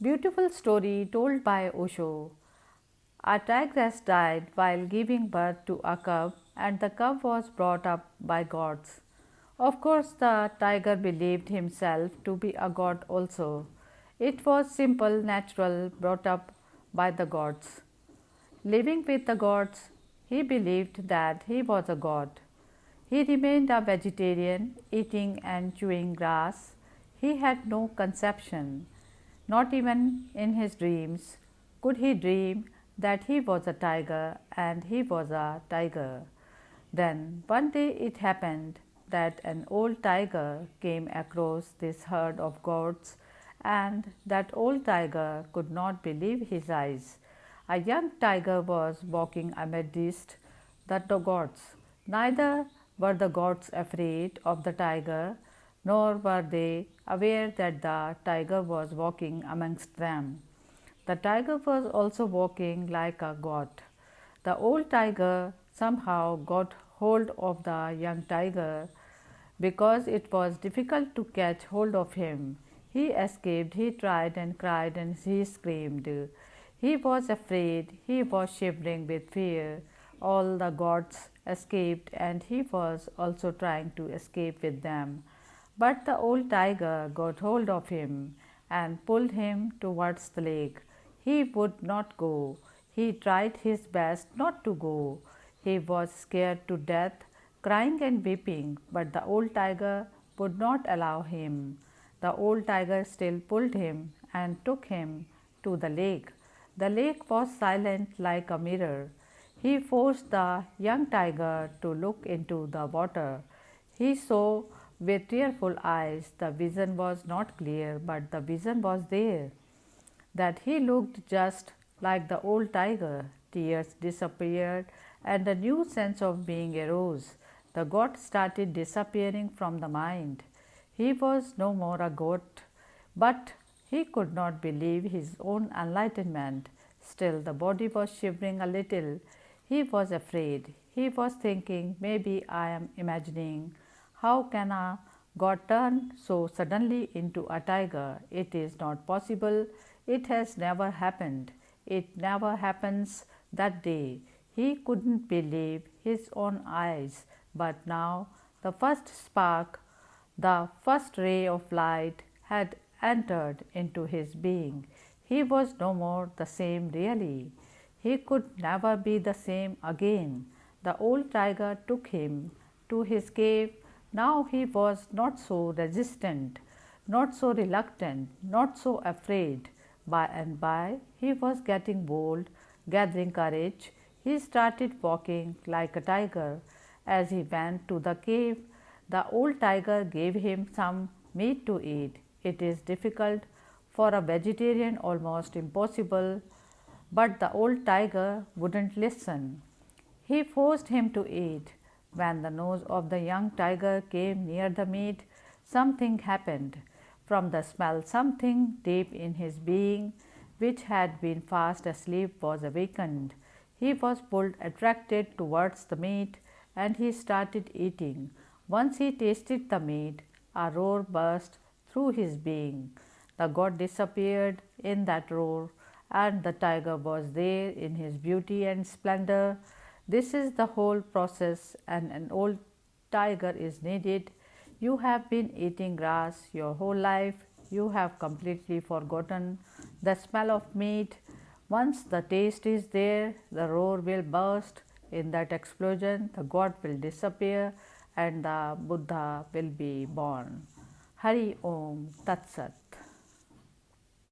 Beautiful story told by Osho. A tigress died while giving birth to a cub, and the cub was brought up by gods. Of course, the tiger believed himself to be a god also. It was simple, natural, brought up by the gods. Living with the gods, he believed that he was a god. He remained a vegetarian, eating and chewing grass. He had no conception, not even in his dreams, could he dream that he was a tiger and he was a tiger. Then one day it happened that an old tiger came across this herd of goats, and that old tiger could not believe his eyes. A young tiger was walking amidst the goats. Neither were the goats afraid of the tiger, nor were they aware that the tiger was walking amongst them. The tiger was also walking like a goat. The old tiger somehow got hold of the young tiger because it was difficult to catch hold of him. He escaped, he tried and cried and he screamed. He was afraid, he was shivering with fear. All the gods escaped and he was also trying to escape with them. But the old tiger got hold of him and pulled him towards the lake. He would not go. He tried his best not to go. He was scared to death, crying and weeping, but the old tiger would not allow him. The old tiger still pulled him and took him to the lake. The lake was silent like a mirror. He forced the young tiger to look into the water. He saw with tearful eyes. The vision was not clear, but the vision was there. That he looked just like the old tiger. Tears disappeared, and a new sense of being arose. The god started disappearing from the mind. He was no more a goat, but he could not believe his own enlightenment. Still, the body was shivering a little. He was afraid. He was thinking, maybe I am imagining. How can a god turn so suddenly into a tiger? It is not possible. It has never happened. It never happens that day. He couldn't believe his own eyes, but now the first spark, the first ray of light had entered into his being. He was no more the same really. He could never be the same again. The old tiger took him to his cave. Now he was not so resistant, not so reluctant, not so afraid. By and by, he was getting bold, gathering courage. He started walking like a tiger. As he went to the cave, the old tiger gave him some meat to eat. It is difficult for a vegetarian, almost impossible, but the old tiger wouldn't listen. He forced him to eat. When the nose of the young tiger came near the meat, something happened. From the smell, something deep in his being, which had been fast asleep, was awakened. He was pulled, attracted towards the meat, and he started eating. Once he tasted the meat, a roar burst through his being. The god disappeared in that roar, and the tiger was there in his beauty and splendor. This is the whole process, and an old tiger is needed. You have been eating grass your whole life. You have completely forgotten the smell of meat. Once the taste is there, the roar will burst. In that explosion, the god will disappear and the Buddha will be born. Hari Om Tat Sat.